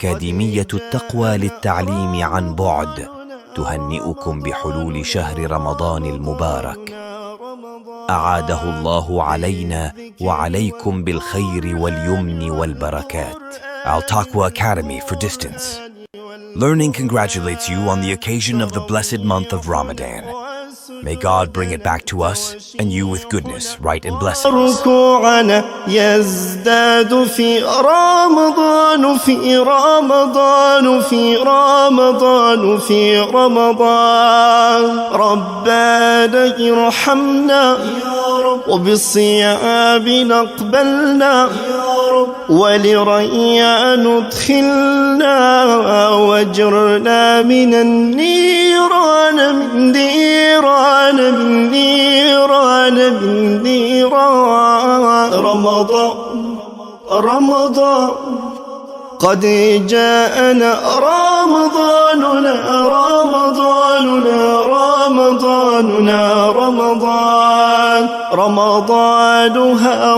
أكاديمية التقوى للتعليم عن بعد تهنئكم بحلول شهر رمضان المبارك. أعاده الله علينا وعليكم بالخير واليمن والبركات. Al-Taqwa Academy for Distance Learning congratulates you on the occasion of the blessed month of Ramadan. May God bring it back to us and you with goodness, right, and blessings. ركوعنا يزداد في رمضان في رمضان في رمضان في رمضان. ربنا ارحمنا وبالصيام نقبلنا ولريان ادخلنا واجرنا من النيران من نيران من نيران من نيران. رمضان قد جاءنا رمضاننا رمضاننا رمضاننا رمضانها